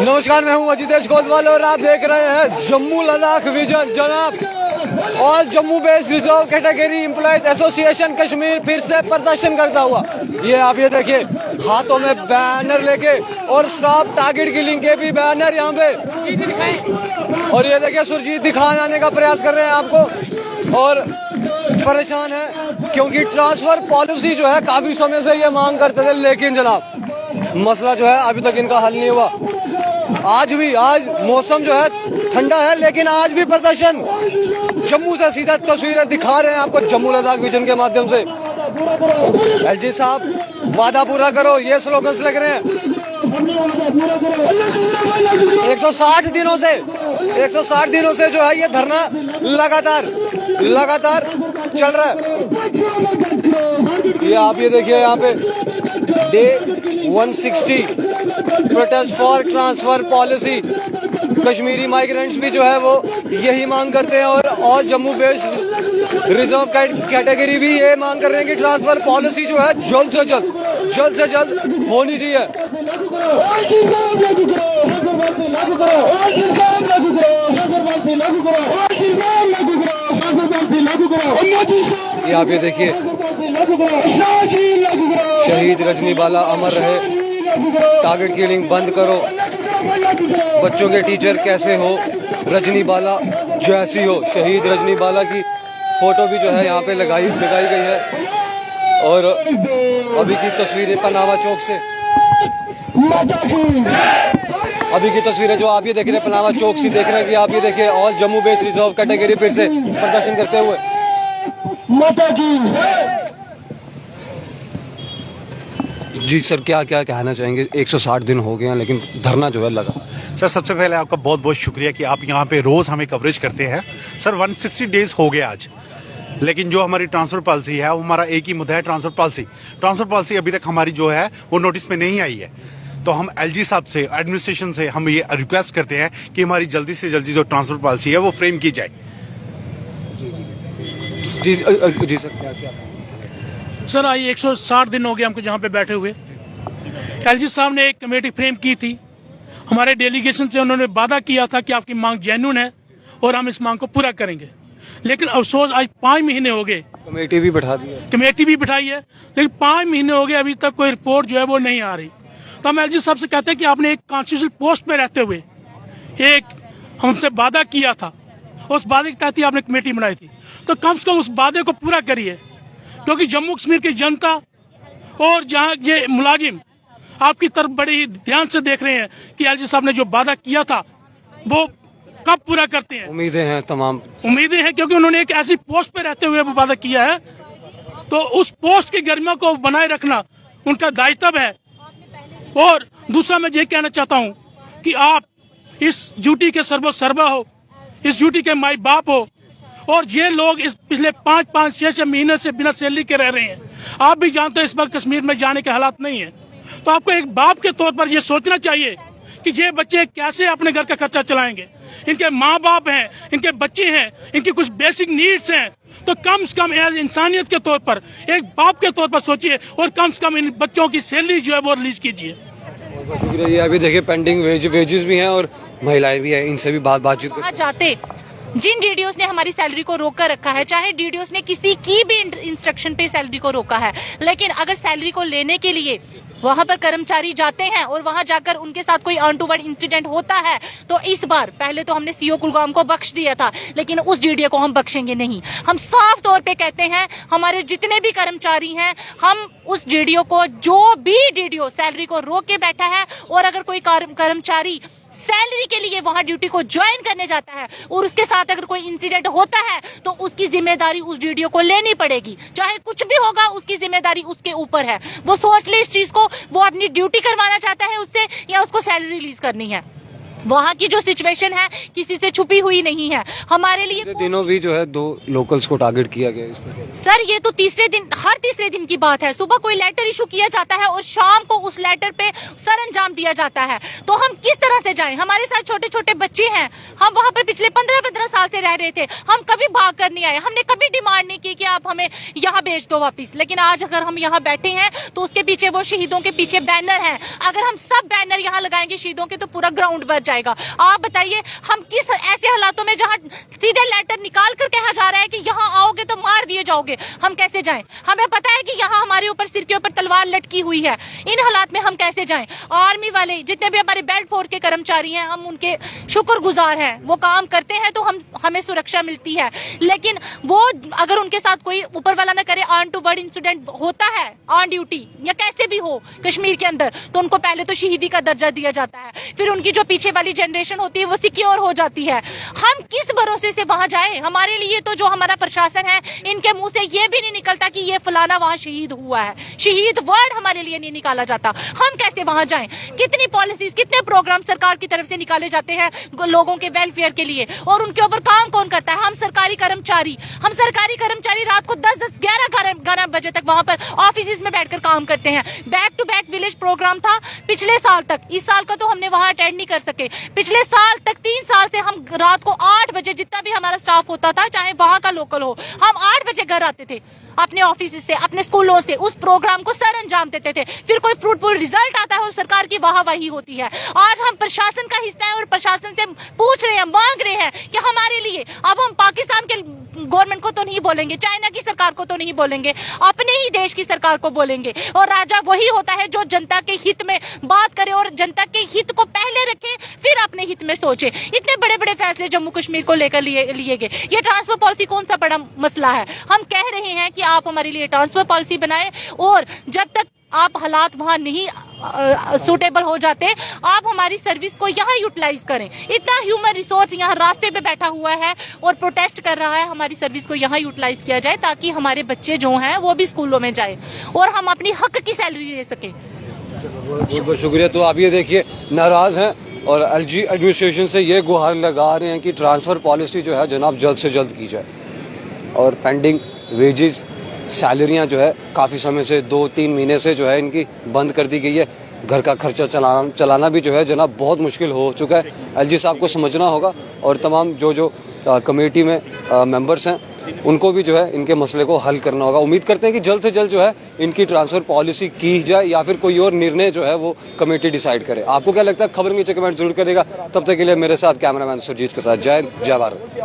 नमस्कार, मैं हूं अजितेश कोतवाल और आप देख रहे हैं जम्मू लद्दाख विजन। जनाब, all Jammu based reserve category employees association Kashmir फिर से प्रदर्शन करता हुआ, ये आप ये देखिए हाथों में बैनर लेके और स्टॉप टारगेट किलिंग के भी बैनर यहाँ पे, और ये देखिए सुरजीत दिखाने आने का प्रयास कर रहे हैं आपको, और परेशान है क्योंकि ट्रांसफर पॉलिसी जो है काफी समय से ये मांग करते थे, लेकिन जनाब मसला जो है अभी तक इनका हल नहीं हुआ। आज मौसम जो है ठंडा है, लेकिन आज भी प्रदर्शन जम्मू से सीधा तस्वीरें दिखा रहे हैं आपको जम्मू लद्दाख विजन के माध्यम से। एलजी साहब वादा पूरा करो, ये स्लोगन्स लग रहे हैं। 160 दिनों से जो है ये धरना लगातार चल रहा है। ये आप ये देखिए यहाँ पे day 160 protest for transfer policy. Kashmiri migrants भी जो है वो यही मांग करते हैं, और all Jammu based reserve category भी ये मांग कर रहे हैं कि ट्रांसफर पॉलिसी जो है जल्द से जल्द होनी चाहिए। ये आप ये देखिए शहीद रजनी बाला अमर रहे, टारगेट किलिंग बंद करो, बच्चों के टीचर कैसे हो, रजनी बाला जैसी हो। शहीद रजनी बाला की फोटो भी जो है यहाँ पे लगाई गई है, और अभी की तस्वीरें पनामा चौक से, अभी की तस्वीरें जो आप ये देख रहे हैं पनामा चौक से देख रहे हैं कि आप ये देखिए all Jammu based reserve category फिर से प्रदर्शन करते हुए। जी सर, क्या कहना चाहेंगे? 160 दिन हो गए हैं लेकिन धरना जो है लगा। सर, सबसे पहले आपका बहुत बहुत शुक्रिया कि आप यहाँ पे रोज हमें कवरेज करते हैं। सर 160 डेज हो गए आज, लेकिन जो हमारी ट्रांसफर पॉलिसी है वो हमारा एक ही मुद्दा है, ट्रांसफर पॉलिसी अभी तक हमारी जो है वो नोटिस में नहीं आई है। तो हम एलजी साहब से, एडमिनिस्ट्रेशन से हम ये रिक्वेस्ट करते हैं कि हमारी जल्दी से जल्दी जो ट्रांसफर पॉलिसी है वो फ्रेम की जाए। जी सर, आज 160 दिन हो गए हमको जहाँ पे बैठे हुए। एलजी साहब ने एक कमेटी फ्रेम की थी, हमारे डेलीगेशन से उन्होंने वादा किया था कि आपकी मांग जेन्युइन है और हम इस मांग को पूरा करेंगे। लेकिन अफसोस आज 5 महीने हो गए, कमेटी भी बिठाई है, लेकिन 5 महीने हो गए अभी तक कोई रिपोर्ट जो है वो नहीं आ रही। तो हम एलजी साहब से कहते हैं कि आपने एक कॉन्स्टिट्यूशनल पोस्ट पे रहते हुए एक हमसे वादा किया था, उस वादे के तहत ही आपने कमेटी बनाई थी, तो कम से कम उस वादे को पूरा करिए, क्योंकि जम्मू कश्मीर की जनता और जहाँ ये मुलाजिम आपकी तरफ बड़े ध्यान से देख रहे हैं कि एलजी साहब ने जो वादा किया था वो कब पूरा करते हैं। उम्मीदें हैं क्योंकि उन्होंने एक ऐसी पोस्ट पे रहते हुए वो वादा किया है, तो उस पोस्ट की गरिमा को बनाए रखना उनका दायित्व है। और दूसरा मैं ये कहना चाहता हूँ कि आप इस ड्यूटी के सर्वसर्वा हो, इस ड्यूटी के माई बाप हो, और ये लोग इस पिछले 5-6 महीने से बिना सैलरी के रह रहे हैं। आप भी जानते हैं इस बार कश्मीर में जाने के हालात नहीं है, तो आपको एक बाप के तौर पर ये सोचना चाहिए कि ये बच्चे कैसे अपने घर का खर्चा चलाएंगे। इनके माँ बाप हैं, इनके बच्चे हैं, इनकी कुछ बेसिक नीड्स हैं, तो कम से कम एज इंसानियत के तौर पर, एक बाप के तौर पर सोचिए, और कम से कम इन बच्चों की सैलरी जो है वो रिलीज कीजिए। ये अभी देखिए पेंडिंग वेजेस भी हैं और महिलाएं भी हैं, इनसे भी बातचीत जाते जिन डीडीओस ने हमारी सैलरी को रोक कर रखा है, चाहे डीडीओस ने किसी की भी इंस्ट्रक्शन पे सैलरी को रोका है, लेकिन अगर सैलरी को लेने के लिए वहां पर कर्मचारी जाते हैं और वहां जाकर उनके साथ कोई अनटूवर्ड इंसिडेंट होता है, तो इस बार पहले तो हमने सीओ कुलगाम को बख्श दिया था, लेकिन उस डीडीओ को हम बख्शेंगे नहीं। हम साफ तौर पे कहते हैं, हमारे जितने भी कर्मचारी हैं, हम उस डीडीओ को, जो भी डीडीओ सैलरी को रोक के बैठा है, और अगर कोई कर्मचारी सैलरी के लिए वहां ड्यूटी को ज्वाइन करने जाता है और उसके साथ अगर कोई इंसिडेंट होता है, तो उसकी जिम्मेदारी उस डीडीओ को लेनी पड़ेगी। चाहे कुछ भी होगा, उसकी जिम्मेदारी उसके ऊपर है। वो सोच ले इस चीज को, वो अपनी ड्यूटी करवाना चाहता है उससे, या उसको सैलरी रिलीज करनी है। वहाँ की जो सिचुएशन है किसी से छुपी हुई नहीं है। हमारे लिए पिछले दिनों भी जो है 2 लोकल्स को टारगेट किया गया है। इसमें सर ये तो हर तीसरे दिन की बात है। सुबह कोई लेटर इशू किया जाता है और शाम को उस लेटर पे सर अंजाम दिया जाता है। तो हम किस तरह से जाएं? हमारे साथ छोटे छोटे बच्चे हैं, हम वहाँ पर पिछले 15-15 साल से रह रहे थे। हम कभी भाग कर नहीं आए, हमने कभी डिमांड नहीं की कि आप हमें यहाँ भेज दो वापिस। लेकिन आज अगर हम यहाँ बैठे हैं तो उसके पीछे वो शहीदों के पीछे बैनर है। अगर हम सब बैनर यहाँ लगाएंगे शहीदों के तो पूरा ग्राउंड भर जाएगा। आप बताइए हम किस ऐसे हालातों में जहाँ सीधे लेटर निकाल कर कहा जा रहा है कि यहाँ आओगे तो मार दिए जाओगे, हम कैसे जाएं? हमें पता है कि यहाँ हमारे ऊपर सिर के ऊपर तलवार लटकी हुई है। इन हालात में हम कैसे जाएं? आर्मी वाले जितने भी हमारे बेल्ट फोर्स के कर्मचारी हैं, हम उनके शुक्रगुजार हैं। वो काम करते हैं तो हमें सुरक्षा मिलती है। लेकिन वो अगर उनके साथ कोई ऊपर वाला ना करे ऑन टू वर्ड इंसिडेंट होता है ऑन ड्यूटी या कैसे भी हो कश्मीर के अंदर, तो उनको पहले तो शहीदी का दर्जा दिया जाता है। फिर उनकी जो पीछे वाली जनरेशन होती है वो सिक्योर हो जाती है। हम किस भरोसे से वहां जाएं? हमारे लिए तो जो हमारा प्रशासन है, इनके मुंह से ये भी नहीं निकलता कि ये फलाना वहां शहीद हुआ है। शहीद वर्ड हमारे लिए नहीं निकाला जाता। हम कैसे वहां जाएं? कितनी पॉलिसीज, कितने प्रोग्राम सरकार की तरफ से निकाले जाते हैं लोगों के वेलफेयर के लिए, और उनके ऊपर काम कौन करता है? हम सरकारी कर्मचारी रात को 10-10, 11 बजे तक वहां पर ऑफिस में बैठकर काम करते हैं। Back to back village programme था पिछले साल तक। इस साल का तो हमने वहां अटेंड नहीं कर सके। पिछले साल तक 3 साल से हम रात को 8 बजे, जितना भी हमारा स्टाफ होता था चाहे वहां का लोकल हो, हम 8 बजे घर आते थे अपने ऑफिस से, अपने स्कूलों से। उस प्रोग्राम को सर अंजाम देते थे। फिर कोई फ्रूटफुल रिजल्ट आता है और सरकार की वाहवाही होती है। आज हम प्रशासन का हिस्सा है और प्रशासन से पूछ रहे हैं, मांग रहे हैं कि हमारे लिए, अब हम पाकिस्तान के गवर्नमेंट को तो नहीं बोलेंगे, चाइना की सरकार को तो नहीं बोलेंगे, अपने ही देश की सरकार को बोलेंगे। और राजा वही होता है जो जनता के हित में बात करे और जनता के हित को पहले रखे, फिर अपने हित में सोचे। इतने बड़े बड़े फैसले जम्मू कश्मीर को लेकर लिए गए। ये ट्रांसफर पॉलिसी कौन सा बड़ा मसला है? हम कह रहे हैं कि आप हमारे लिए ट्रांसफर पॉलिसी बनाएं, और जब तक आप हालात वहां नहीं सुटेबल हो जाते, आप हमारी सर्विस को यहाँ यूटिलाइज करें। इतना ह्यूमन रिसोर्स यहाँ रास्ते पे बैठा हुआ है और प्रोटेस्ट कर रहा है, हमारी सर्विस को यहाँ यूटिलाइज किया जाए ताकि हमारे बच्चे जो हैं वो भी स्कूलों में जाए और हम अपनी हक की सैलरी ले सके। बहुत बहुत शुक्रिया। तो आप ये देखिए, नाराज हैं और एलजी एडमिनिस्ट्रेशन से ये गुहार लगा रहे हैं कि ट्रांसफर पॉलिसी जो है जनाब जल्द से जल्द की जाए, और पेंडिंग वेजेस, सैलरियां जो है काफ़ी समय से 2-3 महीने से जो है इनकी बंद कर दी गई है। घर का खर्चा चलाना भी जो है जनाब बहुत मुश्किल हो चुका है। एलजी साहब को समझना होगा, और तमाम जो कमेटी में मेंबर्स हैं उनको भी जो है इनके मसले को हल करना होगा। उम्मीद करते हैं कि जल्द से जल्द जो है इनकी ट्रांसफर पॉलिसी की जाए या फिर कोई और निर्णय जो है वो कमेटी डिसाइड करे। आपको क्या लगता है? खबर नीचे कमेंट जरूर करेगा। तब तक के लिए मेरे साथ कैमरामैन सुरजीत के साथ जय भारत।